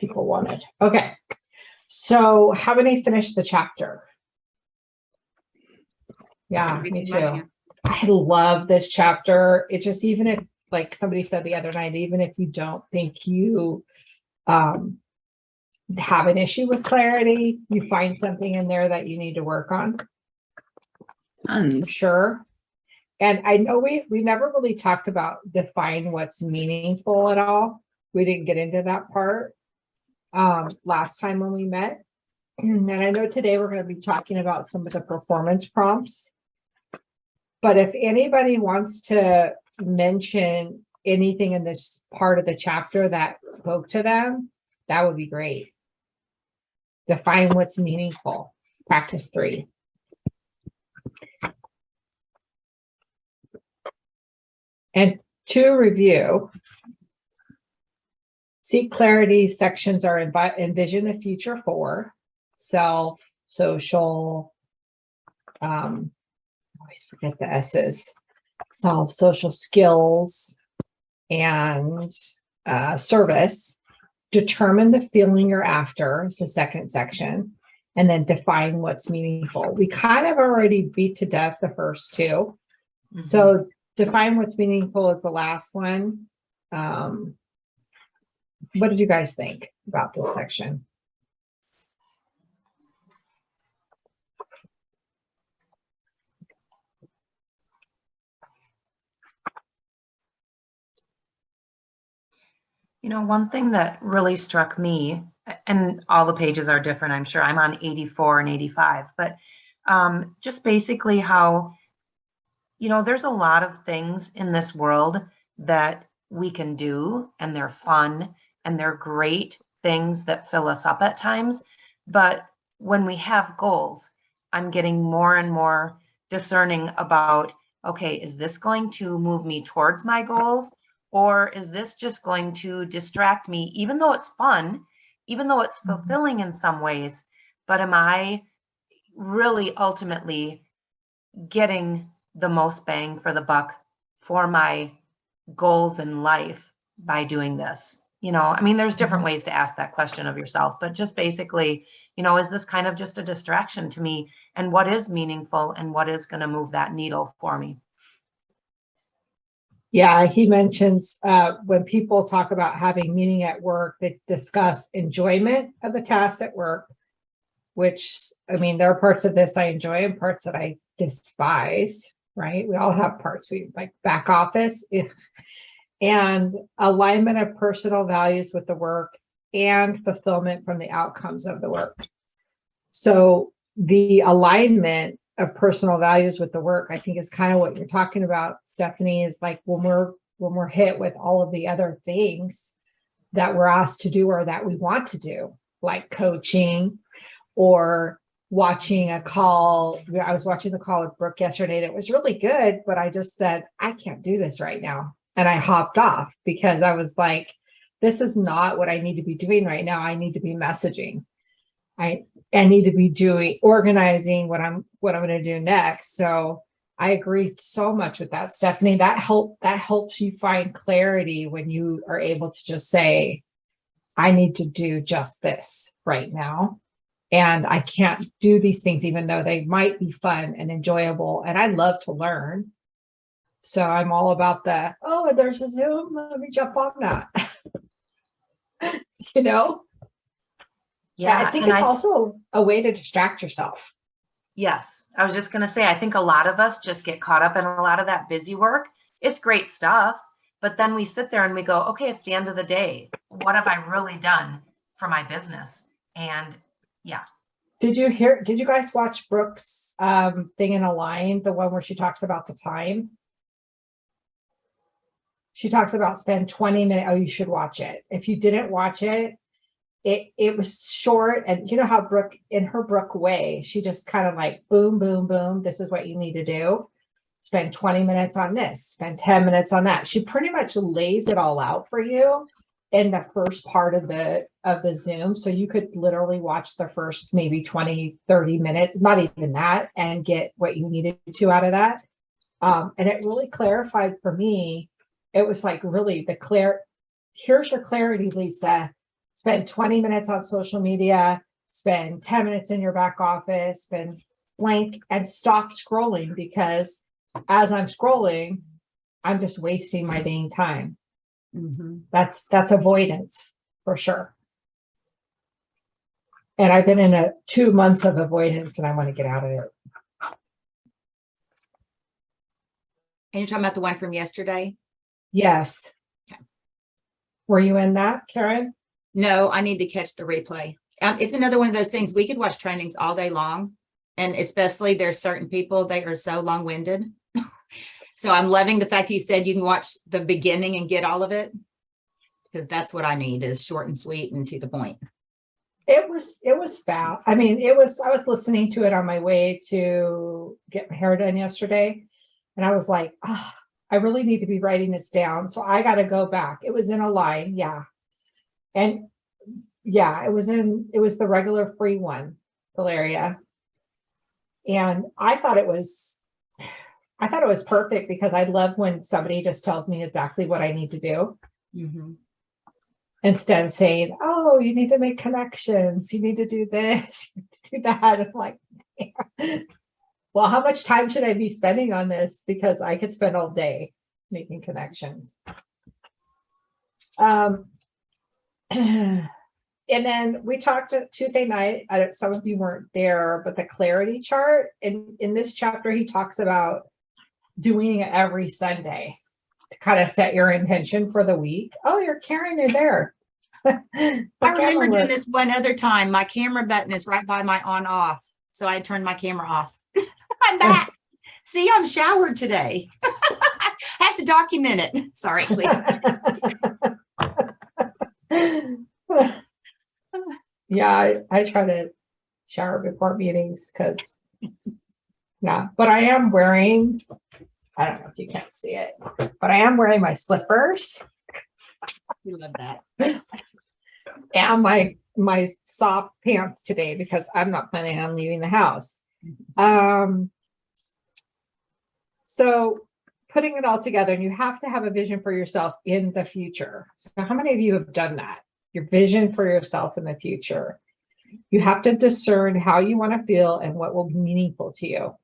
people wanted. Okay. So how many finished the chapter? Yeah, me too. I love this chapter. It just, even if, like somebody said the other night, even if you don't think you have an issue with clarity, you find something in there that you need to work on. For sure. And I know we never really talked about define what's meaningful at all. We didn't get into that part last time when we met. And I know today we're going to be talking about some of the performance prompts. But if anybody wants to mention anything in this part of the chapter that spoke to them, that would be great. Define what's meaningful. Practice 3. And to review, seek clarity sections are envision the future for self, social, I always forget the S's, self, social, skills, and service. Determine the feeling you're after is the second section, and then define what's meaningful. We kind of already beat to death the first two. So define what's meaningful is the last one. What did you guys think about this section? You know, one thing that really struck me, and all the pages are different, I'm sure. I'm on 84 and 85, but just basically how, you know, there's a lot of things in this world that we can do, and they're fun, and they're great things that fill us up at times. But when we have goals, I'm getting more and more discerning about, okay, is this going to move me towards my goals? Or is this just going to distract me, even though it's fun, even though it's fulfilling in some ways, but am I really ultimately getting the most bang for the buck for my goals in life by doing this? You know, I mean, there's different ways to ask that question of yourself, but just basically, you know, is this kind of just a distraction to me? And what is meaningful and what is going to move that needle for me? Yeah, he mentions when people talk about having meaning at work, they discuss enjoyment of the tasks at work, which, I mean, there are parts of this I enjoy and parts that I despise, right? We all have parts we like, back office, and alignment of personal values with the work and fulfillment from the outcomes of the work. So the alignment of personal values with the work, I think, is kind of what you're talking about, Stephanie, is like when we're hit with all of the other things that we're asked to do or that we want to do, like coaching or watching a call. I was watching the call with Brooke yesterday and it was really good, but I just said, I can't do this right now. And I hopped off because I was like, this is not what I need to be doing right now. I need to be messaging. I need to be organizing what I'm going to do next. So I agree so much with that, Stephanie. That helps you find clarity when you are able to just say, I need to do just this right now. And I can't do these things, even though they might be fun and enjoyable. And I love to learn. So I'm all about there's a Zoom. Let me jump on that. You know? Yeah, I think it's also a way to distract yourself. Yes. I was just going to say, I think a lot of us just get caught up in a lot of that busy work. It's great stuff. But then we sit there and we go, okay, it's the end of the day. What have I really done for my business? And yeah. Did you guys watch Brooke's thing in Align, the one where she talks about the time? She talks about spend 20 minutes. Oh, you should watch it. If you didn't watch it, it was short. And you know how Brooke, in her Brooke way, she just kind of like, boom, boom, boom. This is what you need to do. Spend 20 minutes on this, spend 10 minutes on that. She pretty much lays it all out for you in the first part of the Zoom. So you could literally watch the first maybe 20, 30 minutes, not even that, and get what you needed to out of that. And it really clarified for me. It was like, really here's your clarity, Lisa. spend 20 minutes on social media, spend 10 minutes in your back office, spend blank, and stop scrolling, because as I'm scrolling, I'm just wasting my dang time. That's avoidance for sure. And I've been in 2 months of avoidance and I want to get out of it. And you're talking about the one from yesterday? Yes. Okay. Were you in that, Karen? No, I need to catch the replay. It's another one of those things. We could watch trainings all day long. And especially there's certain people, they are so long-winded. So I'm loving the fact you said you can watch the beginning and get all of it, because that's what I need, is short and sweet and to the point. It was foul. I mean, I was listening to it on my way to get my hair done yesterday. And I was like, I really need to be writing this down. So I got to go back. It was in a line. Yeah. And yeah, it was the regular free one, Valeria. And I thought it was perfect, because I love when somebody just tells me exactly what I need to do. Instead of saying, oh, you need to make connections, you need to do this, you need to do that. I'm like, damn. Well, how much time should I be spending on this? Because I could spend all day making connections. And then we talked Tuesday night, some of you weren't there, but the clarity chart. In this chapter, he talks about doing it every Sunday to kind of set your intention for the week. Oh, Karen, you're there. I remember doing this one other time. My camera button is right by my on off. So I turned my camera off. I'm back. See, I'm showered today. I have to document it. Sorry, please. Yeah, I try to shower before meetings because, yeah, but I am wearing, I don't know if you can't see it, but I am wearing my slippers. We love that. And my soft pants today, because I'm not planning on leaving the house. So putting it all together, and you have to have a vision for yourself in the future. So how many of you have done that? Your vision for yourself in the future. You have to discern how you want to feel and what will be meaningful to you.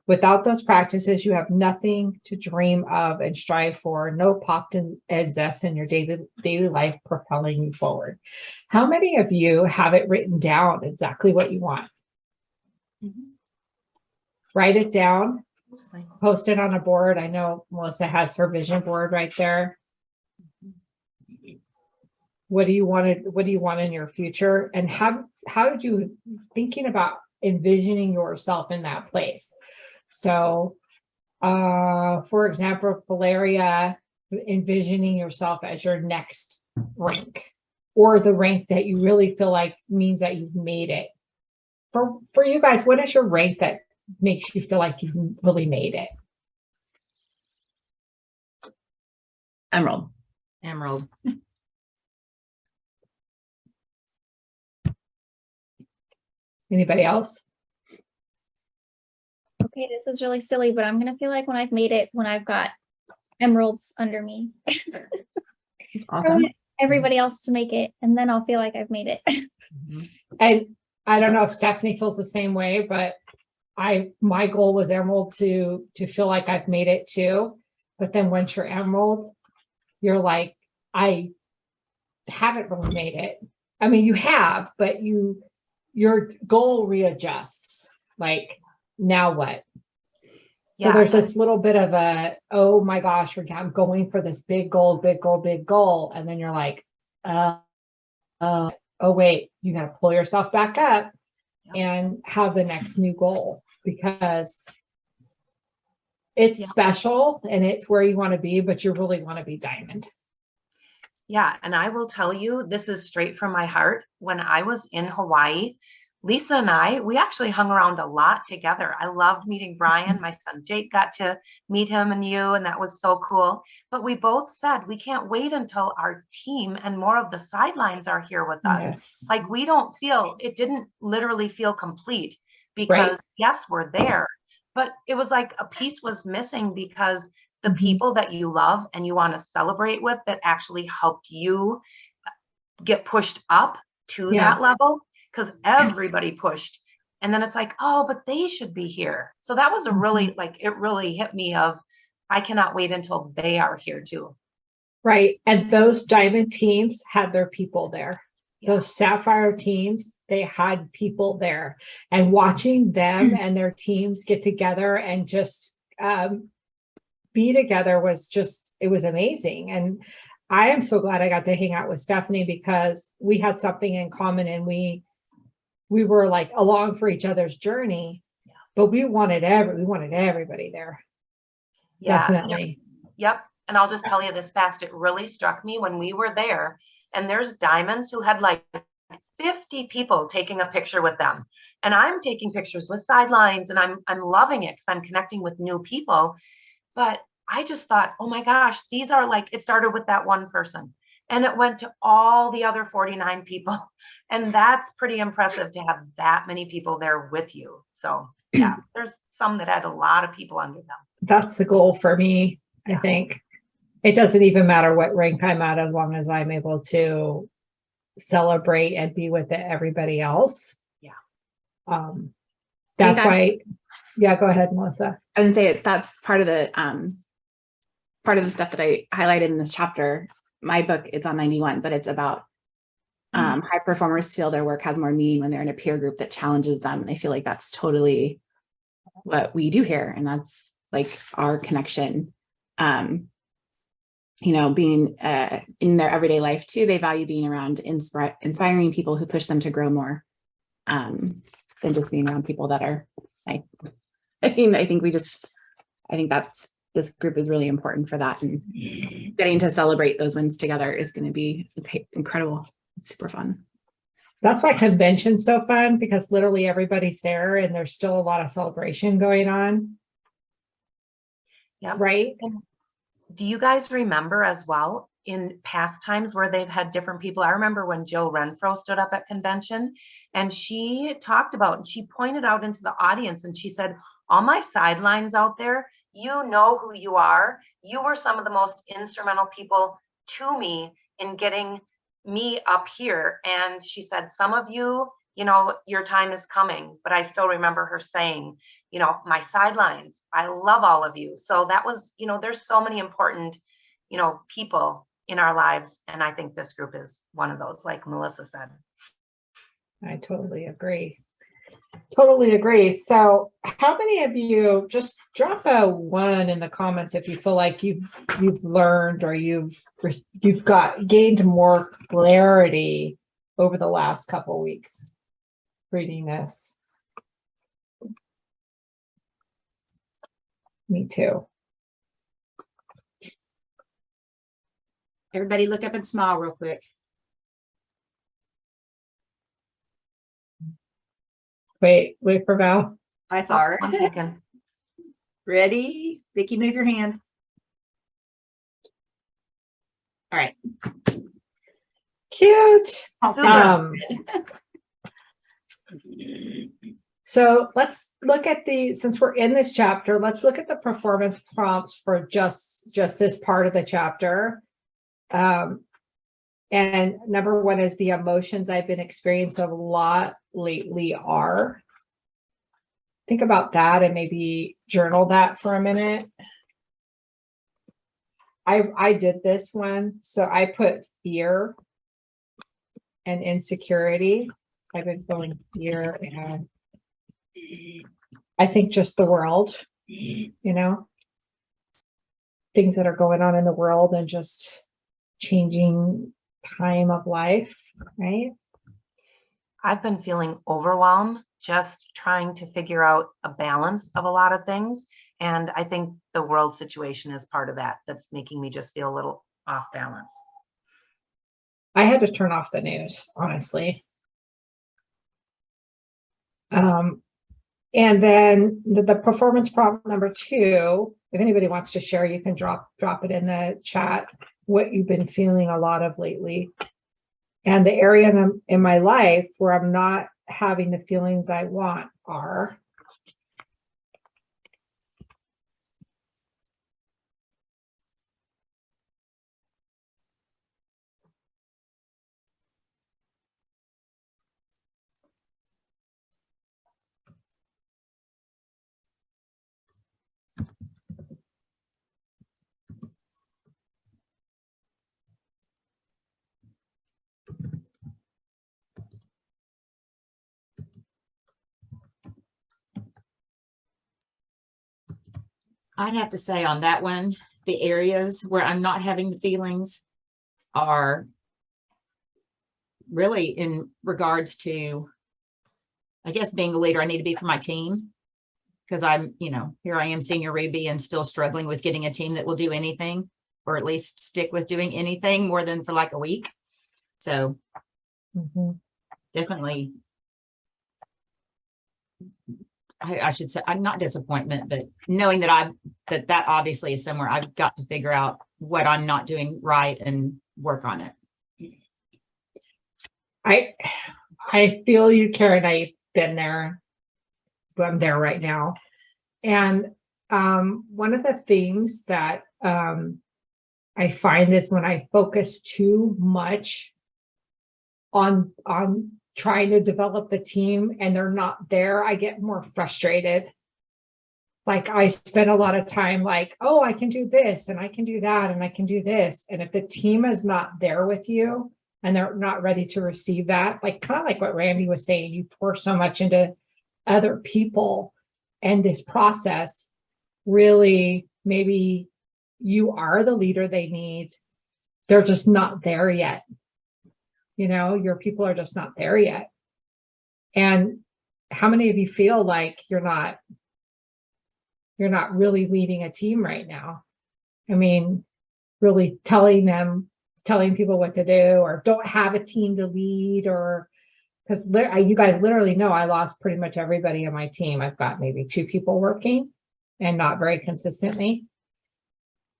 Without those practices, you have nothing to dream of and strive for, no popped and zest in your daily life propelling you forward. How many of you have it written down exactly what you want? Write it down, post it on a board. I know Melissa has her vision board right there. What do you want in your future? And how did you thinking about envisioning yourself in that place? So, for example, Valeria, envisioning yourself as your next rank, or the rank that you really feel like means that you've made it. For you guys, what is your rank that makes you feel like you've really made it? Emerald. Anybody else? Okay, this is really silly, but I'm gonna feel like when I've made it, when I've got emeralds under me. I want everybody else to make it, and then I'll feel like I've made it. And I don't know if Stephanie feels the same way, but my goal was emerald to feel like I've made it too. But then once you're emerald, you're like, I haven't really made it. I mean, you have, but your goal readjusts. Like, now what? So there's this little bit of oh my gosh, I'm going for this big goal. And then you're like, oh wait, you got to pull yourself back up and have the next new goal, because it's special and it's where you want to be, but you really want to be diamond. Yeah. And I will tell you, this is straight from my heart. When I was in Hawaii, Lisa and we actually hung around a lot together. I loved meeting Brian. My son Jake got to meet him and you, and that was so cool. But we both said we can't wait until our team and more of the sidelines are here with us. Yes. Like, it didn't literally feel complete, because yes, we're there, but it was like a piece was missing, because the people that you love and you want to celebrate with, that actually helped you get pushed up to Yeah. that level because everybody pushed. And then it's like, oh, but they should be here. So that was a really, like, it really hit me of, I cannot wait until they are here too. Right. And those diamond teams had their people there. Yeah. Those sapphire teams, they had people there. And watching them and their teams get together and just be together was just, it was amazing. And I am so glad I got to hang out with Stephanie because we had something in common and we were like along for each other's journey, but we wanted everybody there. Yeah. Definitely. Yep. And I'll just tell you this fast. It really struck me when we were there, and there's diamonds who had like 50 people taking a picture with them. And I'm taking pictures with sidelines and I'm loving it because I'm connecting with new people. But I just thought, oh my gosh, these are like, it started with that one person and it went to all the other 49 people. And that's pretty impressive to have that many people there with you. So yeah, there's some that had a lot of people under them. That's the goal for me. I Yeah. think it doesn't even matter what rank I'm at, as long as I'm able to celebrate and be with everybody else. Yeah. That's why. Yeah, go ahead, Melissa. I was gonna say that's part of the stuff that I highlighted in this chapter. My book is on 91, but it's about high performers feel their work has more meaning when they're in a peer group that challenges them. And I feel like that's totally what we do here. And that's like our connection. You know, being in their everyday life too, they value being around inspiring people who push them to grow more than just being around people that are like, I think that's, this group is really important for that. And getting to celebrate those wins together is going to be incredible. It's super fun. That's why convention's so fun, because literally everybody's there and there's still a lot of celebration going on. Yep. Right. Do you guys remember as well in past times where they've had different people? I remember when Jill Renfro stood up at convention and she talked about, and she pointed out into the audience and she said, all my sidelines out there, you know who you are. You were some of the most instrumental people to me in getting me up here. And she said, some of you, you know, your time is coming, but I still remember her saying, you know, my sidelines, I love all of you. So that was, you know, there's so many important, you know, people in our lives. And I think this group is one of those, like Melissa said. I totally agree. Totally agree. So how many of you, just drop a 1 in the comments if you feel like you've learned or you've gained more clarity over the last couple weeks reading this. Me too. Everybody look up and smile real quick. Wait for Val. I saw her. 1 second. Ready? Vicky, move your hand. All right. Cute. Oh, So let's look at since we're in this chapter, let's look at the performance prompts for just this part of the chapter. And number 1 is the emotions I've been experiencing a lot lately are. Think about that and maybe journal that for a minute. I did this one. So I put fear and insecurity. I've been feeling fear and I think just the world, you know, things that are going on in the world and just changing time of life, right? I've been feeling overwhelmed, just trying to figure out a balance of a lot of things. And I think the world situation is part of that. That's making me just feel a little off balance. I had to turn off the news, honestly. And then the performance prompt number 2, if anybody wants to share, you can drop it in the chat, what you've been feeling a lot of lately. And the area in my life where I'm not having the feelings I want are. I'd have to say on that one, the areas where I'm not having the feelings are really in regards to, I guess, being a leader, I need to be for my team. Because I'm, here I am, senior Ruby, and still struggling with getting a team that will do anything, or at least stick with doing anything more than for like a week. So Mhm. definitely, I should say, I'm not disappointment, but knowing that that obviously is somewhere I've got to figure out what I'm not doing right and work on it. I feel you, Karen. I've been there, but I'm there right now. And one of the things that I find is when I focus too much on trying to develop the team and they're not there, I get more frustrated. Like I spend a lot of time like, oh, I can do this and I can do that and I can do this. And if the team is not there with you and they're not ready to receive that, like kind of like what Randy was saying, you pour so much into other people and this process, really, maybe you are the leader they need. They're just not there yet. Your people are just not there yet. And how many of you feel like you're not really leading a team right now? I mean, really telling people what to do, or don't have a team to lead, or because you guys literally know I lost pretty much everybody on my team. I've got maybe 2 people working and not very consistently.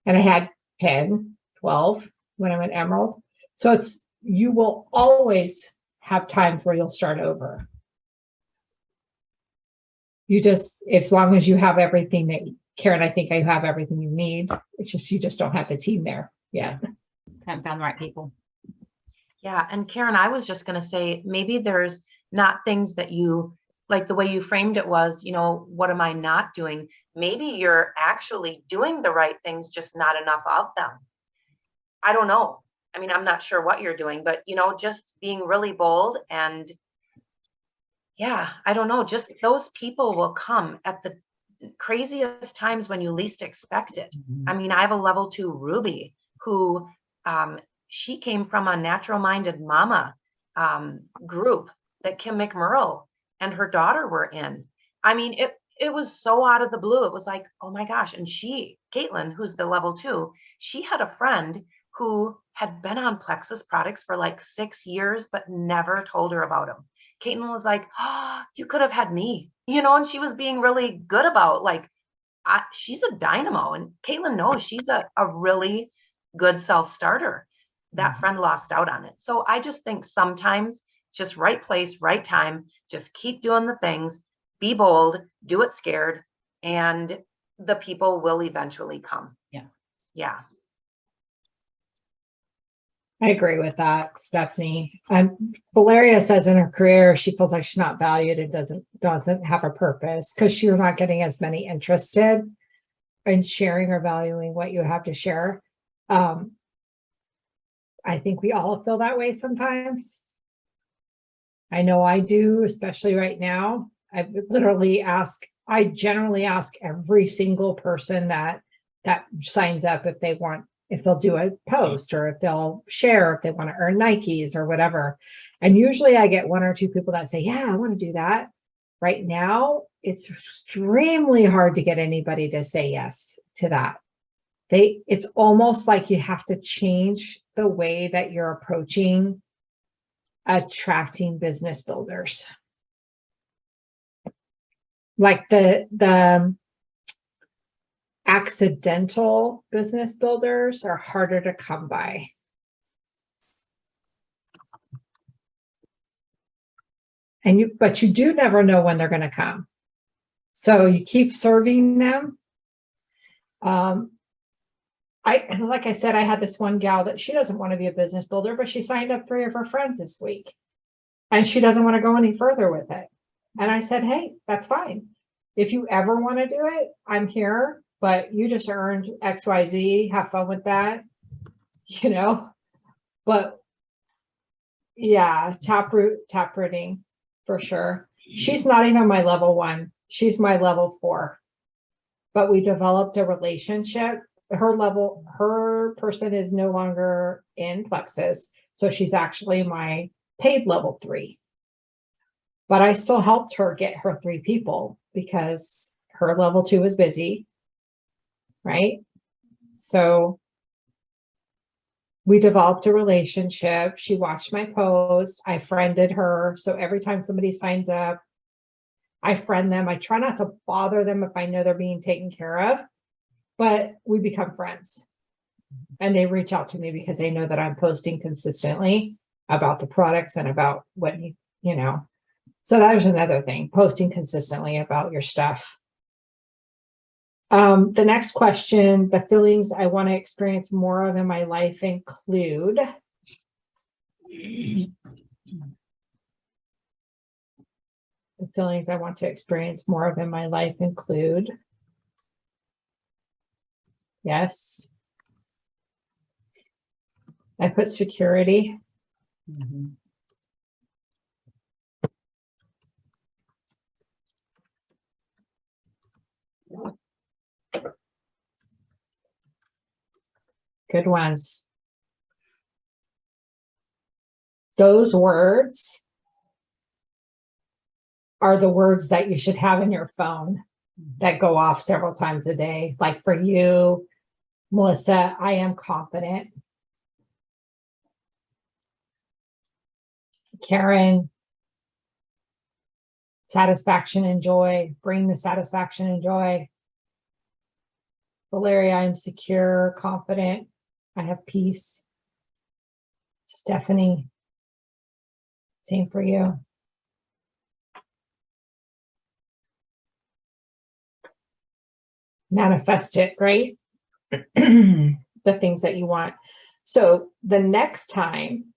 And I had 10, 12 when I went Emerald. So you will always have times where you'll start over. You just, as long as you have everything that, Karen, I think you have everything you need. It's just, you just don't have the team there yet. Haven't found the right people. Yeah. And Karen, I was just going to say, maybe there's not things that you like the way you framed it was, what am I not doing? Maybe you're actually doing the right things, just not enough of them. I don't know. I mean, I'm not sure what you're doing, but, just being really bold and yeah, I don't know. Just those people will come at the craziest times when you least expect it. I mean, I have a level 2 Ruby who, she came from a Natural Minded Mama group that Kim McMurrow and her daughter were in. I mean, it was so out of the blue. It was like, oh my gosh. And Caitlin, who's the level 2, she had a friend who had been on Plexus products for like 6 years, but never told her about them. Caitlin was like, oh, you could have had me, and she was being really good about like, she's a dynamo. And Caitlin knows she's a really good self-starter. That friend lost out on it. So I just think sometimes just right place, right time, just keep doing the things, be bold, do it scared, and the people will eventually come. Yeah. Yeah. I agree with that, Stephanie. Valeria says in her career, she feels like she's not valued and doesn't have a purpose because you're not getting as many interested in sharing or valuing what you have to share. I think we all feel that way sometimes. I know I do, especially right now. I generally ask every single person that signs up if they'll do a post or if they'll share, if they want to earn Nikes or whatever. And usually I get 1 or 2 people that say, yeah, I want to do that. Right now, it's extremely hard to get anybody to say yes to that. It's almost like you have to change the way that you're approaching attracting business builders. Like the accidental business builders are harder to come by. But you do never know when they're going to come. So you keep serving them. Like I said, I had this one gal that she doesn't want to be a business builder, but she signed up 3 of her friends this week and she doesn't want to go any further with it. And I said, hey, that's fine. If you ever want to do it, I'm here, but you just earned XYZ, have fun with that, but yeah, taprooting for sure. She's not even my level 1. She's my level 4. but we developed a relationship. Her person is no longer in Plexus, so she's actually my paid level 3. But I still helped her get her 3 people because her level 2 was busy, right? So we developed a relationship. She watched my post. I friended her. So every time somebody signs up, I friend them. I try not to bother them if I know they're being taken care of, but we become friends. And they reach out to me because they know that I'm posting consistently about the products and about what you know. So that was another thing, posting consistently about your stuff. The next question, the feelings I want to experience more of in my life include. The feelings I want to experience more of in my life include. Yes. I put security. Good ones. Those words are the words that you should have in your phone that go off several times a day. Like for you, Melissa, I am confident. Karen, satisfaction and joy. Bring the satisfaction and joy. Valeria, I'm secure, confident. I have peace. Stephanie, same for you. Manifest it, right? The things that you want. So the next time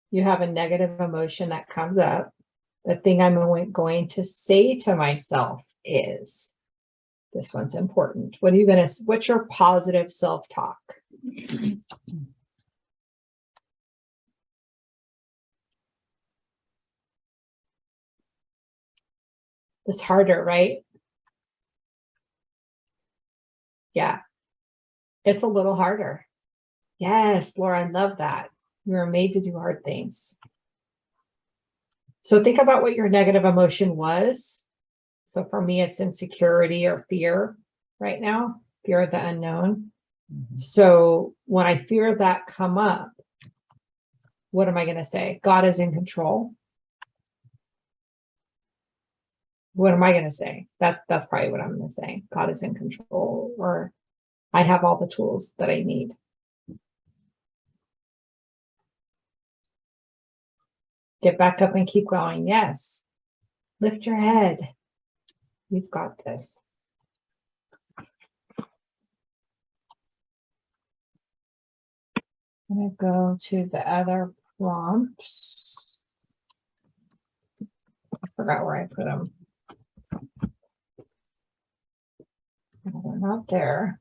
you have a negative emotion that comes up, the thing I'm going to say to myself is, this one's important. What's your positive self-talk? It's harder, right? Yeah, it's a little harder. Yes, Laura, I love that. You were made to do hard things. So think about what your negative emotion was. So for me, it's insecurity or fear right now, fear of the unknown. So when I fear that come up, what am I going to say? God is in control. What am I going to say? That's probably what I'm going to say. God is in control, or I have all the tools that I need. Get back up and keep going. Yes. Lift your head. You've got this. I'm going to go to the other prompts. I forgot where I put them. No, they're not there.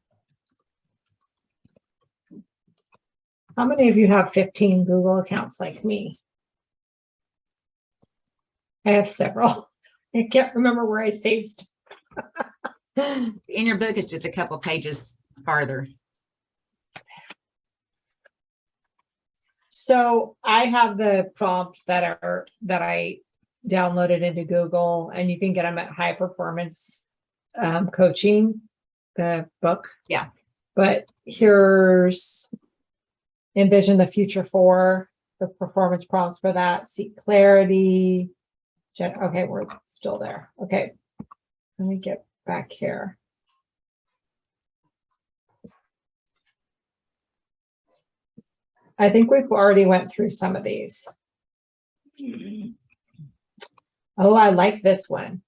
How many of you have 15 Google accounts like me? I have several. I can't remember where I saved. In your book, it's just a couple pages farther. So I have the prompts that I downloaded into Google, and you can get them at High Performance Coaching, the book. Yeah. But here's envision the future for the performance prompts for that. Seek clarity. Okay, we're still there. Okay, let me get back here. I think we've already went through some of these. Oh, I like this one.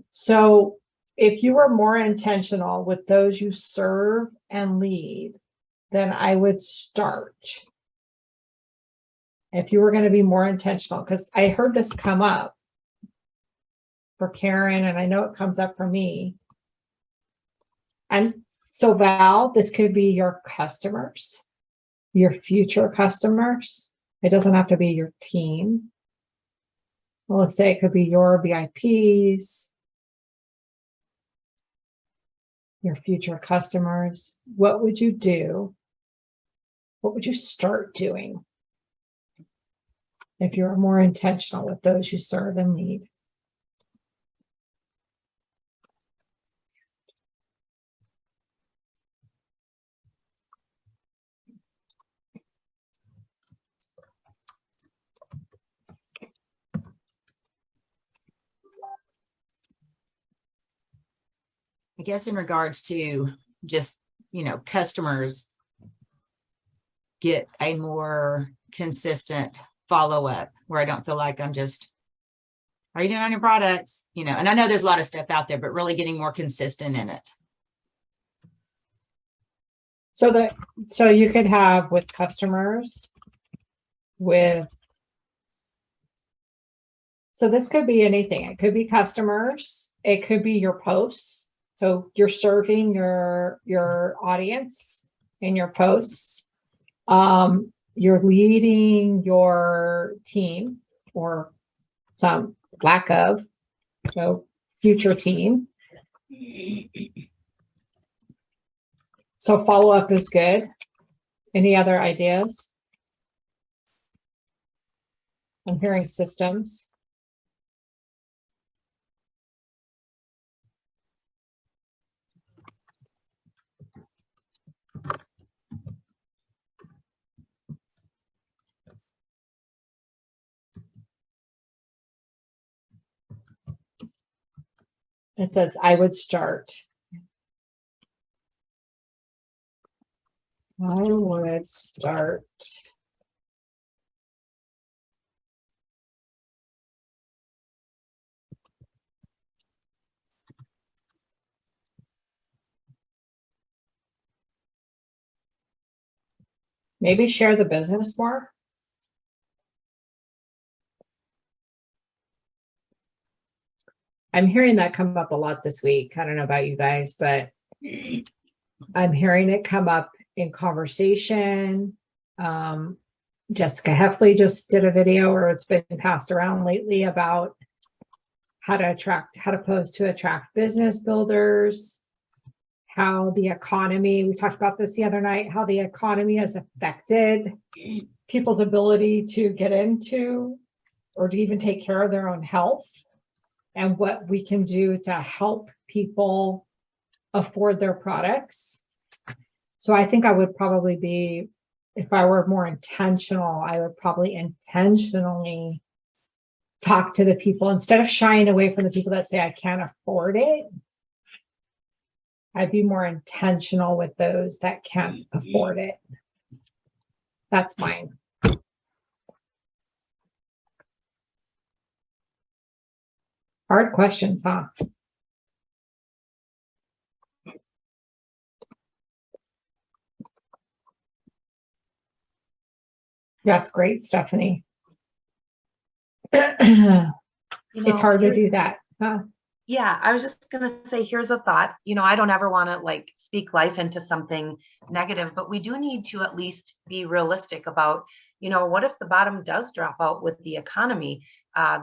So if you were more intentional with those you serve and lead, then I would start. If you were going to be more intentional, because I heard this come up for Karen, and I know it comes up for me. And so Val, this could be your customers, your future customers. It doesn't have to be your team. Well, let's say it could be your VIPs. your future customers, what would you do? What would you start doing if you're more intentional with those you serve and lead? I guess in regards to just, customers get a more consistent follow-up where I don't feel like I'm just, are you doing on your products? And I know there's a lot of stuff out there, but really getting more consistent in it. So you could have with customers so this could be anything. It could be customers. It could be your posts. So you're serving your audience in your posts. You're leading your team or some lack of, so future team. So follow-up is good. Any other ideas? I'm hearing systems. It says, I would start. I would start. Maybe share the business more. I'm hearing that come up a lot this week. I don't know about you guys, but I'm hearing it come up in conversation. Jessica Heffley just did a video, or it's been passed around lately, about how to post to attract business builders, how the economy, we talked about this the other night, how the economy has affected people's ability to get into or to even take care of their own health, and what we can do to help people afford their products. So I think I would probably be, if I were more intentional, I would probably intentionally talk to the people instead of shying away from the people that say I can't afford it. I'd be more intentional with those that can't afford it. That's mine. Hard questions, huh? That's great, Stephanie. It's hard to do that, huh? Yeah, I was just going to say, here's a thought. I don't ever want to speak life into something negative, but we do need to at least be realistic about, what if the bottom does drop out with the economy?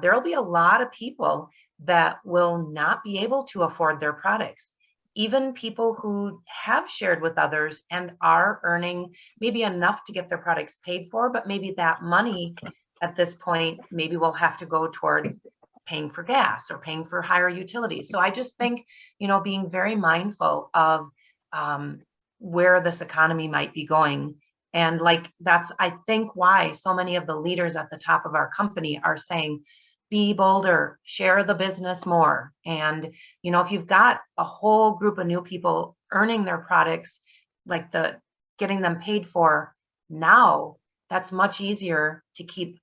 There'll be a lot of people that will not be able to afford their products. Even people who have shared with others and are earning maybe enough to get their products paid for, but maybe that money at this point, maybe will have to go towards paying for gas or paying for higher utilities. So I just think, being very mindful of where this economy might be going. And that's, I think, why so many of the leaders at the top of our company are saying, be bolder, share the business more. And, if you've got a whole group of new people earning their products, getting them paid for now, that's much easier to keep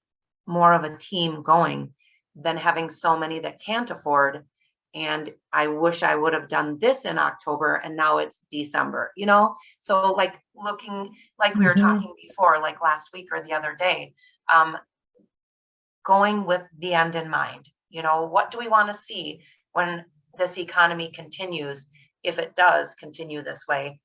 more of a team going than having so many that can't afford. And I wish I would have done this in October and now it's December, So looking, we were talking before, last week or the other day, going with the end in mind. What do we want to see when this economy continues? If it does continue this way,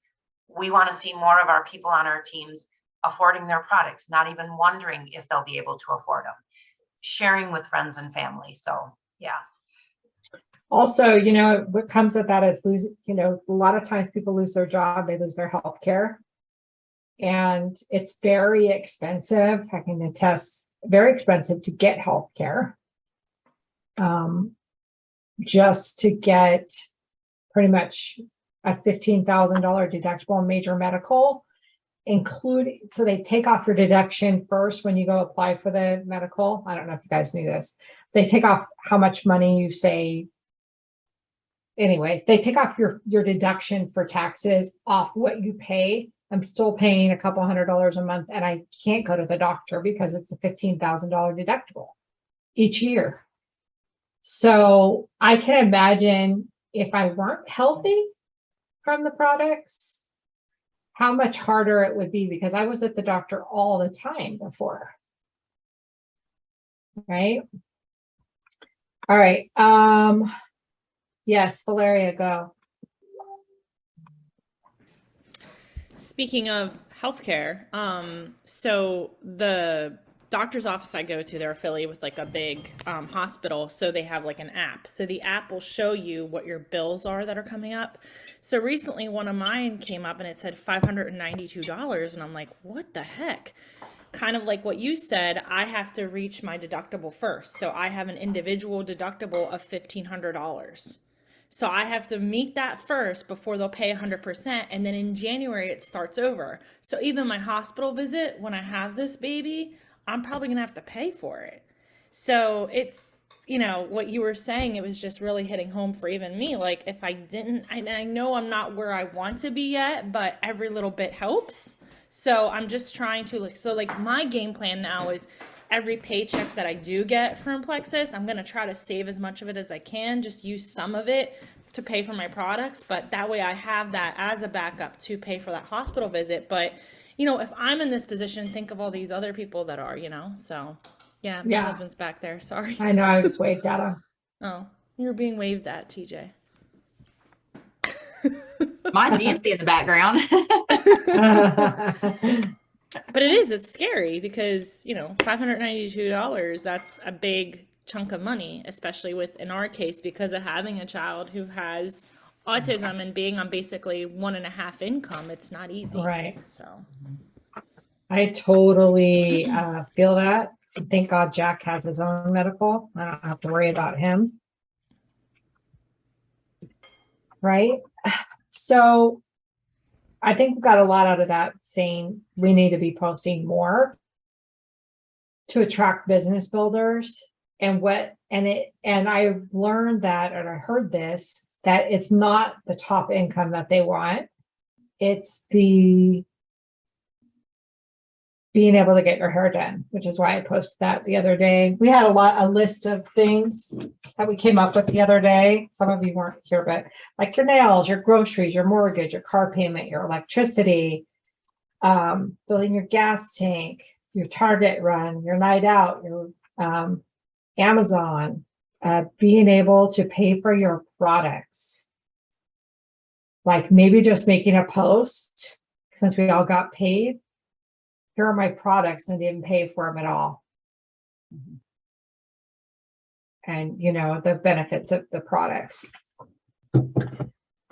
we want to see more of our people on our teams affording their products, not even wondering if they'll be able to afford them, sharing with friends and family. So, yeah. Also, you know, what comes with that is losing, you know, a lot of times people lose their job, they lose their health care. And it's very expensive. I can attest, very expensive to get health care. Just to get pretty much a $15,000 deductible on major medical, including, so they take off your deduction first when you go apply for the medical. I don't know if you guys knew this. They take off how much money you say. Anyways, they take off your deduction for taxes off what you pay. I'm still paying a couple $100 a month and I can't go to the doctor because it's a $15,000 deductible each year. So I can imagine if I weren't healthy from the products, how much harder it would be, because I was at the doctor all the time before. Right? All right. Yes, Valeria, go. Speaking of healthcare, so the doctor's office I go to, they're affiliated with like a big hospital, so they have like an app. So the app will show you what your bills are that are coming up. So recently one of mine came up and it said $592, and I'm like, what the heck? Kind of like what you said, I have to reach my deductible first. So I have an individual deductible of $1,500. So I have to meet that first before they'll pay 100%. And then in January, it starts over. So even my hospital visit, when I have this baby, I'm probably going to have to pay for it. So it's, you know, what you were saying, it was just really hitting home for even me. Like if I didn't, I know I'm not where I want to be yet, but every little bit helps. So I'm just trying to like my game plan now is every paycheck that I do get from Plexus, I'm going to try to save as much of it as I can, just use some of it to pay for my products. But that way I have that as a backup to pay for that hospital visit. But, you know, if I'm in this position, think of all these other people that are, you know, so yeah, my husband's back there. Sorry. I know, I just waved at him. Oh, you were being waved at, TJ. Mine's easy in the background. But it's scary because, you know, $592, that's a big chunk of money, especially with, in our case, because of having a child who has autism and being on basically 1.5 income, it's not easy. Right. So I totally feel that. Thank God Jack has his own medical. I don't have to worry about him. Right. So I think we got a lot out of that, saying we need to be posting more to attract business builders. And I've learned that, and I heard this, that it's not the top income that they want. It's the being able to get your hair done, which is why I posted that the other day. We had a list of things that we came up with the other day. Some of you weren't here, but like your nails, your groceries, your mortgage, your car payment, your electricity, filling your gas tank, your Target run, your night out, your Amazon, being able to pay for your products. Like maybe just making a post, since we all got paid. Here are my products, and didn't pay for them at all. And you know, the benefits of the products.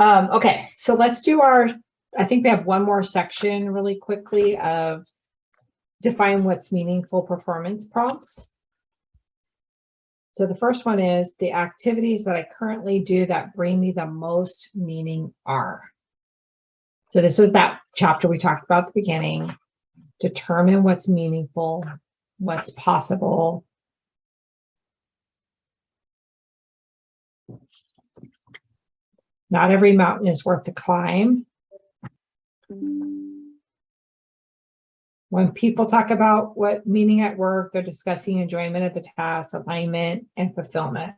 Okay, so let's do I think we have one more section really quickly of define what's meaningful performance prompts. So the first one is the activities that I currently do that bring me the most meaning are. So this was that chapter we talked about at the beginning. Determine what's meaningful, what's possible. Not every mountain is worth the climb. When people talk about what meaning at work, they're discussing enjoyment of the task, alignment, and fulfillment.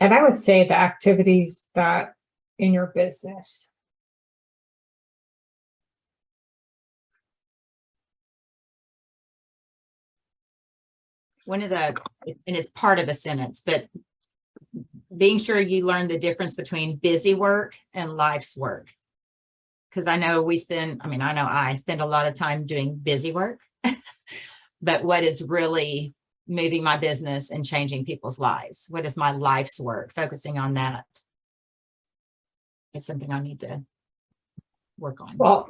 And I would say the activities that in your business. And it's part of a sentence, but being sure you learn the difference between busy work and life's work. Because I know I spend a lot of time doing busy work, but what is really moving my business and changing people's lives? What is my life's work? Focusing on that is something I need to work on. Well,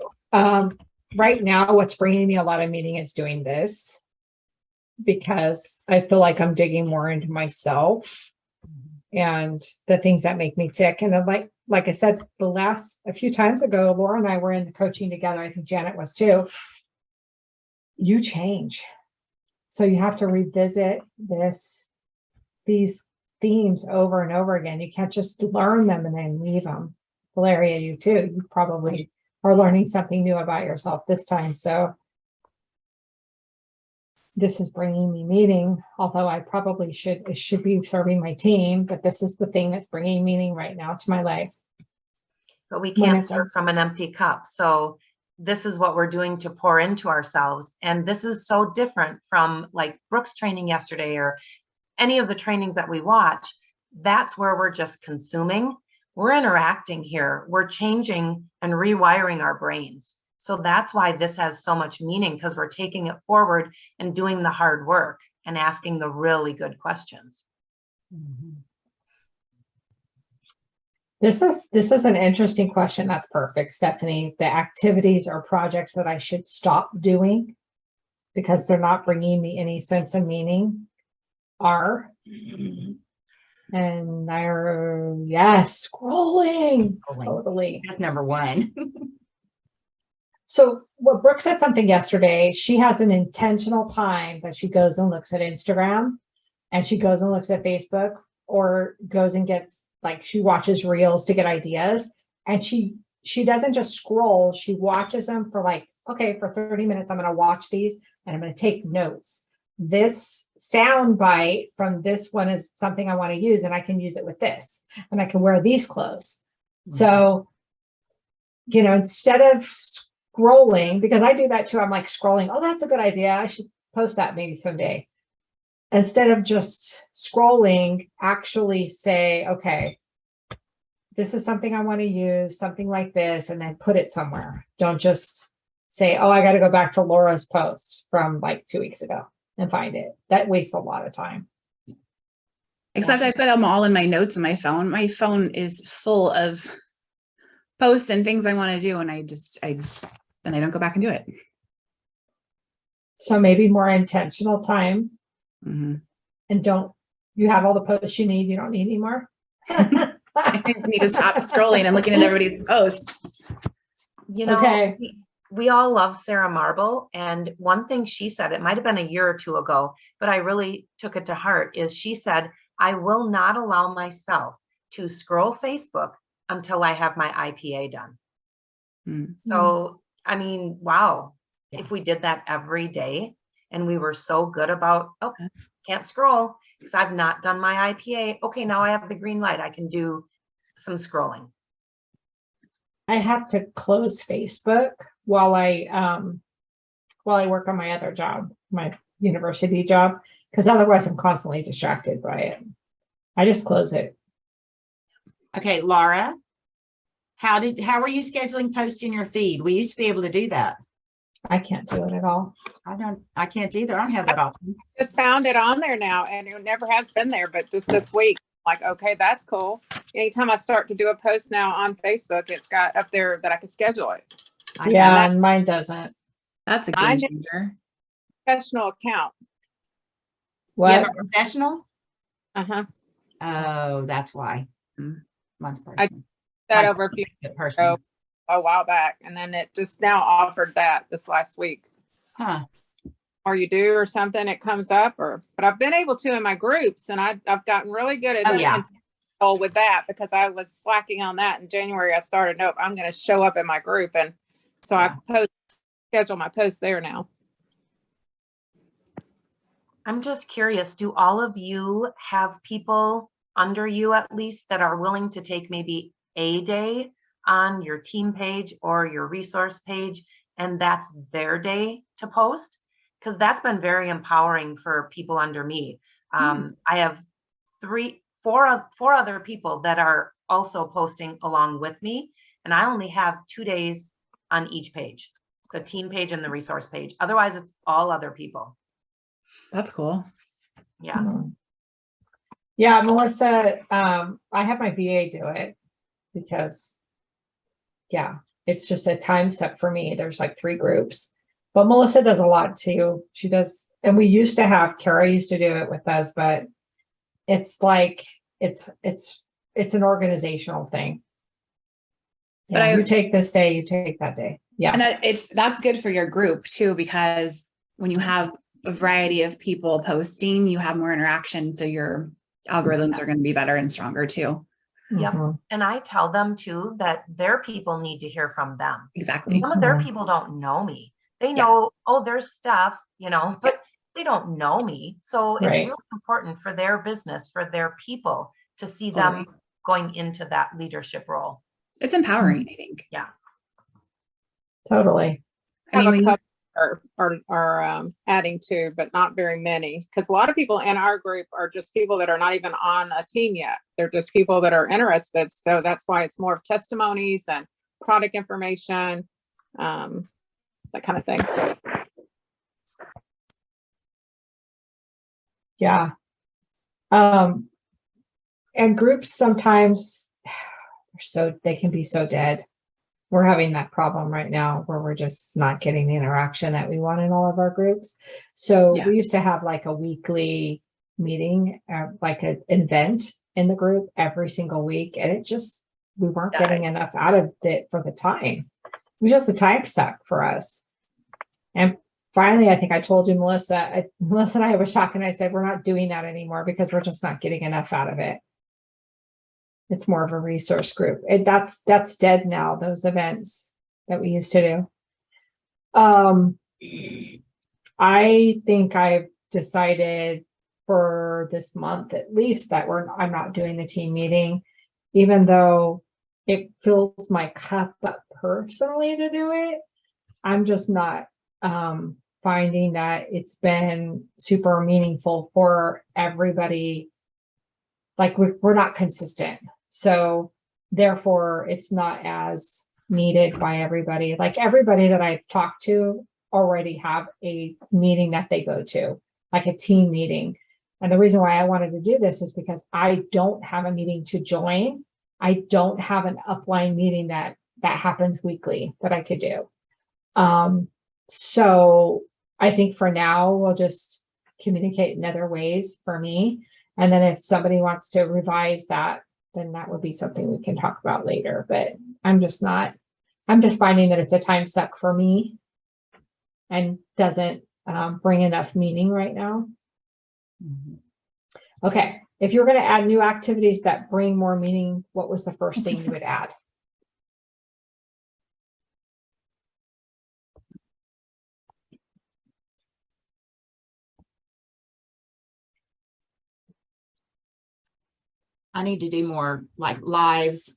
right now, what's bringing me a lot of meaning is doing this because I feel like I'm digging more into myself and the things that make me tick. And then like I said, a few times ago, Laura and I were in the coaching together. I think Janet was too. You change. So you have to revisit these themes over and over again. You can't just learn them and then leave them. Valeria, you too. You probably are learning something new about yourself this time. So this is bringing me meaning, although I probably should be serving my team, but this is the thing that's bringing meaning right now to my life. But we When can't it's serve from an empty cup. So this is what we're doing to pour into ourselves. And this is so different from like Brooke's training yesterday or any of the trainings that we watch. That's where we're just consuming. We're interacting here. We're changing and rewiring our brains. So that's why this has so much meaning, because we're taking it forward and doing the hard work and asking the really good questions. This is an interesting question. That's perfect, Stephanie. The activities or projects that I should stop doing because they're not bringing me any sense of meaning are, and they're, yes, scrolling. Totally. That's number one. So what Brooke said something yesterday, she has an intentional time that she goes and looks at Instagram and she goes and looks at Facebook or goes and gets, like, she watches reels to get ideas, and she doesn't just scroll, she watches them for like, okay, for 30 minutes, I'm going to watch these and I'm going to take notes. This sound bite from this one is something I want to use, and I can use it with this, and I can wear these clothes. So, instead of scrolling, because I do that too, I'm like scrolling, oh, that's a good idea, I should post that maybe someday. Instead of just scrolling, actually say, okay, this is something I want to use, something like this, and then put it somewhere. Don't just say, oh, I got to go back to Laura's post from like 2 weeks ago and find it. That wastes a lot of time. Except I put them all in my notes on my phone. My phone is full of posts and things I want to do. And I don't go back and do it. So maybe more intentional time. Mm-hmm. And you have all the posts you need. You don't need any more. I think we need to stop scrolling and looking at everybody's posts. Okay. We all love Sarah Marble. And one thing she said, it might've been a year or two ago, but I really took it to heart, is she said, I will not allow myself to scroll Facebook until I have my IPA done. Mm. So, I mean, wow. Yeah. If we did that every day and we were so good about, can't scroll because I've not done my IPA. Okay, now I have the green light. I can do some scrolling. I have to close Facebook while I work on my other job, my university job, because otherwise I'm constantly distracted by it. I just close it. Okay, Laura, how are you scheduling posts in your feed? We used to be able to do that. I can't do it at all. I can't either. I don't have that option. Just found it on there now, and it never has been there, but just this week, like, okay, that's cool. Anytime I start to do a post now on Facebook, it's got up there that I can schedule it. Yeah, and mine doesn't. That's a I game did- changer. Professional account. You have What? a professional? Uh-huh. Oh, that's why. Mm. Mine's personal. That Mine's over a few personal. a while back, and then it just now offered that this last week. Huh. Or you do or something, it comes up, but I've been able to in my groups, and I've gotten really good at Oh, yeah. with that, because I was slacking on that in January. I started, nope, I'm going to show up in my group, and so Yeah. I schedule my posts there now. I'm just curious, do all of you have people under you at least that are willing to take maybe a day on your team page or your resource page, and that's their day to post? Because that's been very empowering for people under me. I have four other people that are also posting along with me. And I only have 2 days on each page, the team page and the resource page. Otherwise, it's all other people. That's cool. Yeah. Mhm. Yeah, Melissa, I have my VA do it because, yeah, it's just a time suck for me. There's like 3 groups, but Melissa does a lot too. She does, and we used to have, Kara used to do it with us, but it's like, it's an organizational thing. But Yeah, I- you take this day, you take that day. Yeah. And that's good for your group too, because when you have a variety of people posting, you have more interaction. So your algorithms are going to be better and stronger too. Yep. Mhm. And I tell them too that their people need to hear from them. Exactly. Some of their Mhm. people don't know me. They Yeah. know, oh, there's stuff, but they don't know me. So it's Right. really important for their business, for their people to see Totally. them going into that leadership role. It's empowering, I think. Totally. I Have mean, a when you- couple are adding to, but not very many. Because a lot of people in our group are just people that are not even on a team yet. They're just people that are interested. So that's why it's more of testimonies and product information, that kind of thing. Yeah. And groups sometimes they can be so dead. We're having that problem right now where we're just not getting the interaction that we want in all of our groups. So Yeah. we used to have like a weekly meeting, like an event in the group every single week. And we weren't getting enough out of it for the time. It was just a time suck for us. And finally, I think I told you, Melissa and I was talking. I said, we're not doing that anymore because we're just not getting enough out of it. It's more of a resource group. And that's dead now, those events that we used to do. I think I've decided for this month at least that I'm not doing the team meeting, even though it fills my cup up personally to do it. I'm just not finding that it's been super meaningful for everybody. Like we're not consistent. So therefore it's not as needed by everybody. Like everybody that I've talked to already have a meeting that they go to, like a team meeting. And the reason why I wanted to do this is because I don't have a meeting to join. I don't have an upline meeting that happens weekly that I could do. So I think for now, we'll just communicate in other ways for me. And then if somebody wants to revise that, then that would be something we can talk about later. But I'm just finding that it's a time suck for me and doesn't bring enough meaning right now. Okay. If you're going to add new activities that bring more meaning, what was the first thing you would add? I need to do more like lives,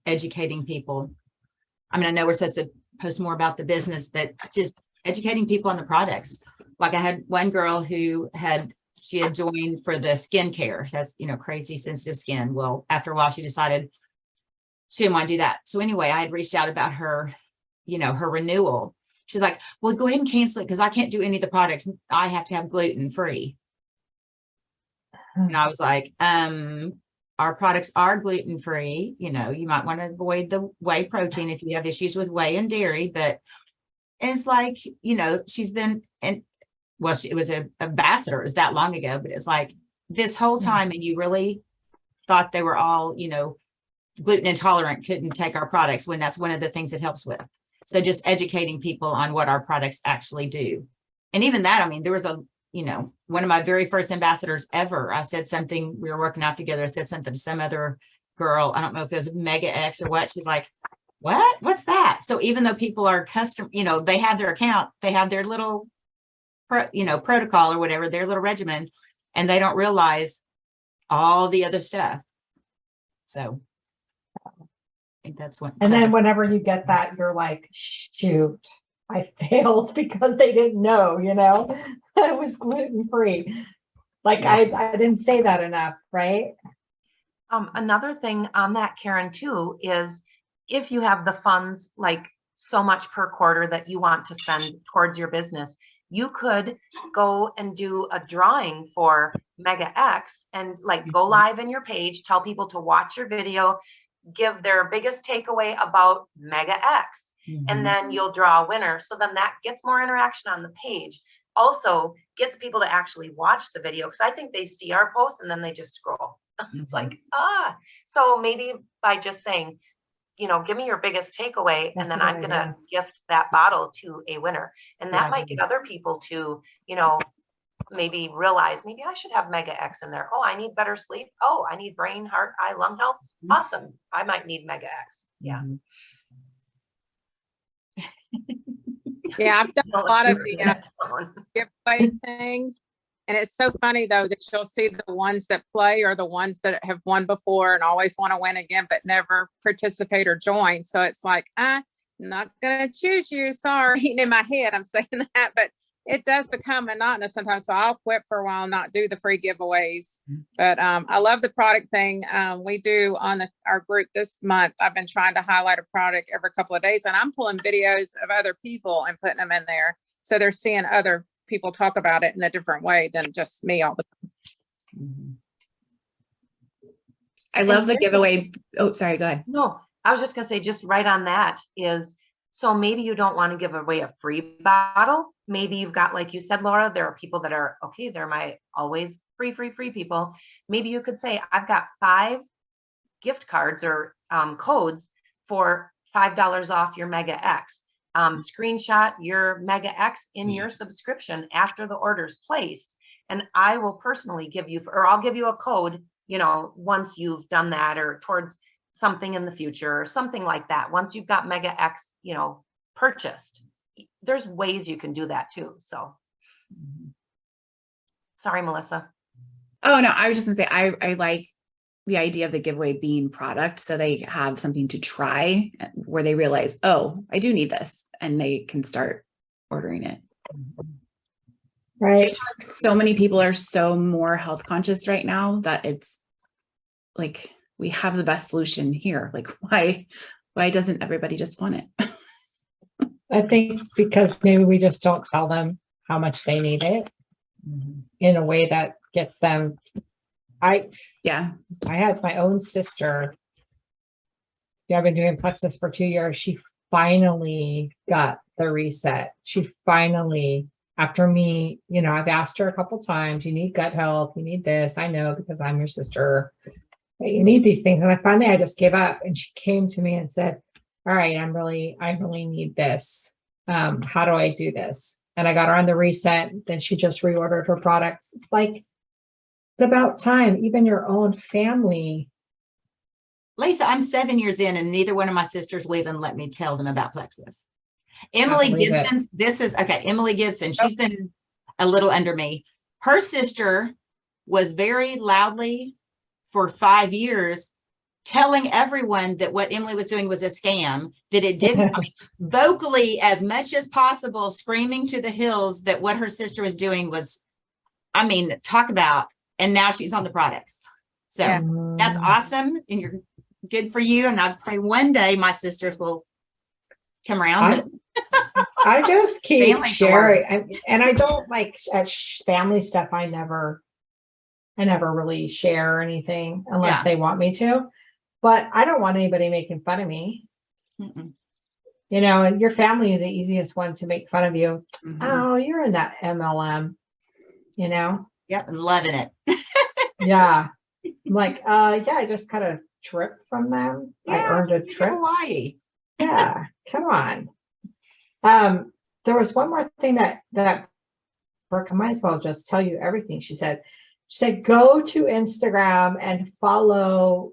educating people. I mean, I know we're supposed to post more about the business, but just educating people on the products. Like I had one girl who she had joined for the skincare, has, crazy sensitive skin. Well, after a while, she decided she didn't want to do that. So anyway, I had reached out about her, her renewal. She's like, well, go ahead and cancel it because I can't do any of the products. I have to have gluten free. And I was like, our products are gluten free. You might want to avoid the whey protein if you have issues with whey and dairy. But it's like, she's been, it was an ambassador. It was that long ago, but it's like this whole time, and you really thought they were all, gluten intolerant, couldn't take our products when that's one of the things it helps with. So just educating people on what our products actually do. And even that, I mean, there was one of my very first ambassadors ever. I said something, we were working out together. I said something to some other girl. I don't know if it was Mega X or what. She's like, what? What's that? So even though people are custom, they have their account, they have their little, protocol or whatever, their little regimen, and they don't realize all the other stuff. So I think that's what. And then whenever you get that, you're like, shoot, I failed because they didn't know, it was gluten free. Like I didn't say that enough, right? Another thing on that, Karen, too, is if you have the funds, like so much per quarter that you want to spend towards your business, you could go and do a drawing for Mega X and like go live in your page, tell people to watch your video, give their biggest takeaway about Mega X, and then you'll draw a winner. So then that gets more interaction on the page. Also gets people to actually watch the video, because I think they see our posts and then they just scroll. It's like, so maybe by just saying, you know, give me your biggest takeaway, and That's then a I'm good going to gift that bottle to a winner. And that Good might idea. get other people to, you know, maybe realize maybe I should have Mega X in there. Oh, I need better sleep. Oh, I need brain, heart, eye, lung health. Awesome. I might need Mega X. Yeah. Yeah, I've done a lot of the Tone. giveaway things. And it's so funny though, that you'll see the ones that play are the ones that have won before and always want to win again, but never participate or join. So it's like, I'm not going to choose you. Sorry. In my head, I'm saying that, but it does become monotonous sometimes. So I'll quit for a while and not do the free giveaways. But I love the product thing. We do on our group this month. I've been trying to highlight a product every couple of days, and I'm pulling videos of other people and putting them in there. So they're seeing other people talk about it in a different way than just me all the time. I love the giveaway. Oh, sorry, go ahead. No, I was just going to say, just right on that is, so maybe you don't want to give away a free bottle. Maybe you've got, like you said, Laura, there are people that are, okay, they're my always free people. Maybe you could say, I've got 5 gift cards or codes for $5 off your Mega X. Screenshot your Mega X in your subscription after the order's placed. And I will personally give you, or I'll give you a code, you know, once you've done that, or towards something in the future or something like that. Once you've got Mega X, you know, purchased, there's ways you can do that too. So sorry, Melissa. Oh, no, I was just gonna say, I like the idea of the giveaway being product. So they have something to try where they realize, oh, I do need this, and they can start ordering it. Right. So many people are so more health conscious right now that it's like, we have the best solution here. Like, why doesn't everybody just want it? I think because maybe we just don't tell them how much they need it in a way that gets them. Yeah. I had my own sister. Yeah, I've been doing Plexus for 2 years. She finally got the reset. She finally, after me, you know, I've asked her a couple times, you need gut health, you need this. I know because I'm your sister, but you need these things. And I just gave up, and she came to me and said, all right, I really need this. How do I do this? And I got her on the reset. Then she just reordered her products. It's like, it's about time. Even your own family. Lisa, I'm 7 years in and neither one of my sisters will even let me tell them about Plexus. Emily believe it. Gibson, Emily Gibson, she's been a little under me. Her sister was very loudly for 5 years telling everyone that what Emily was doing was a scam, that it didn't, vocally as much as possible, screaming to the hills that what her sister was doing was, talk about, and now she's on the products. So Yeah. that's awesome. And you're good for you. And I pray one day my sisters will come around. I just keep Family sharing, and I don't like family stuff. I never really share anything unless Yeah. they want me to, but I don't want anybody making fun of me. Mm-mm. You know, and your family is the easiest one to make fun of you. Mhm. Oh, you're in that MLM, you know? Yep. And loving it. Yeah. I'm like, yeah, I just kind of tripped from them. I earned a you're in trip. Hawaii. Yeah, come on. There was one more thing that Brooke, I might as well just tell you everything she said. She said, go to Instagram and follow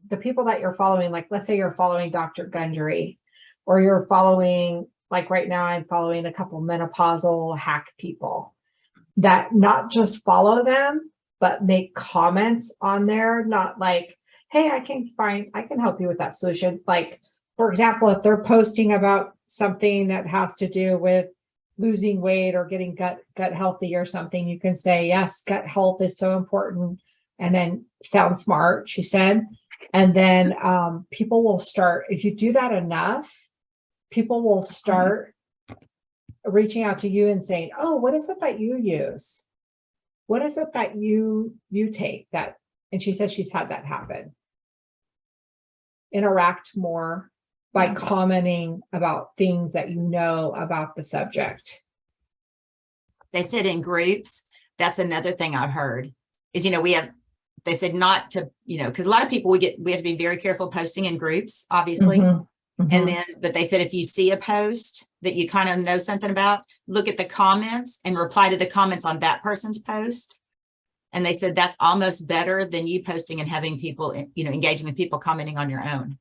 the people that you're following. Like, let's say you're following Dr. Gundry, or you're following, like right now, I'm following a couple menopausal hack people, that not just follow them, but make comments on there. Not like, hey, I can help you with that solution. Like, for example, if they're posting about something that has to do with losing weight or getting gut healthy or something, you can say, yes, gut health is so important. and then sound smart, she said. And then people will start, if you do that enough, people will start reaching out to you and saying, oh, what is it that you use? What is it that you take that? And she says she's had that happen. Interact more by commenting about things that you know about the subject. They said in groups, that's another thing I've heard is, they said not to, because a lot of people we have to be very careful posting in groups, obviously. Mhm, mhm. And then, but they said, if you see a post that you kind of know something about, look at the comments and reply to the comments on that person's post. And they said, that's almost better than you posting and having people, engaging with people commenting on your own.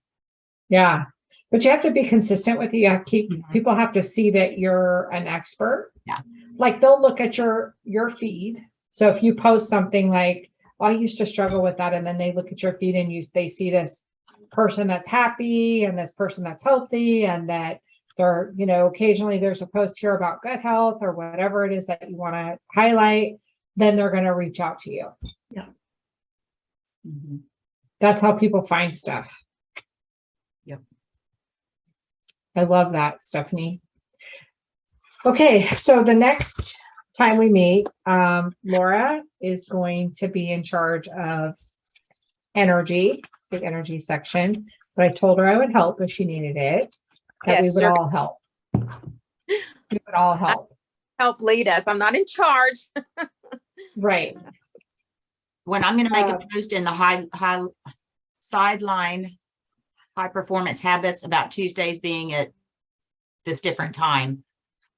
Yeah, but you have to be consistent with it. You have to keep, people have to see that you're an expert. Yeah. Like they'll look at your feed. So if you post something like, oh, I used to struggle with that, and then they look at your feed and they see this person that's happy and this person that's healthy, and that they're, occasionally there's a post here about gut health or whatever it is that you want to highlight, then they're going to reach out to you. Yeah. Mm-hmm. That's how people find stuff. Yep. I love that, Stephanie. Okay, so the next time we meet, Laura is going to be in charge of energy, the energy section. But I told her I would help if she needed it, that we Yes, would you're- all help. We would all help. Help lead us. I'm not in charge. Right. When I'm going to make a Uh, post in the high sideline, high performance habits about Tuesdays being at this different time,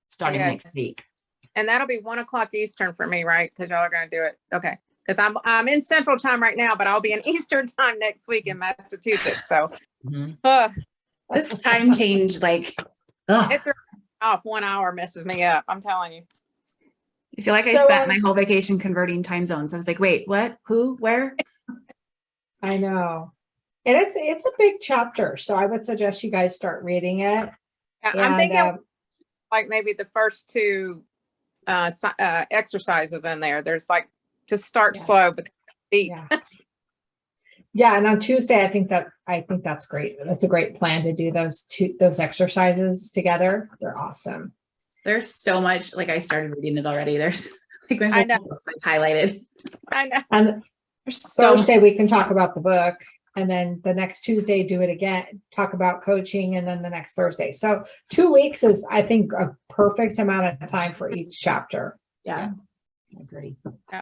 starting Yeah, next week. And that'll be 1:00 Eastern for me, right? Because y'all are going to do it. Okay. Because I'm in Central Time right now, but I'll be in Eastern Time next week in Massachusetts. So Mhm. This time change, like, ugh. it threw me off 1 hour messes me up. I'm telling you. I feel like I So, spent my whole vacation converting time zones. I was like, wait, what? Who? Where? I know. And it's a big chapter, so I would suggest you guys start reading it. I'm And, thinking like maybe the first two exercises in there. There's like to start slow, Yes. but deep. Yeah. Yeah, and on Tuesday, I think that's great. That's a great plan to do those exercises together. They're awesome. There's so much, like I started reading it already. There's like my I whole know. book's like highlighted. I know. And There's so Thursday, we can talk about the book, and then the next Tuesday, do it again, talk about coaching, and then the next Thursday. So 2 weeks is, I think, a perfect amount of time for each chapter. yeah. I agree.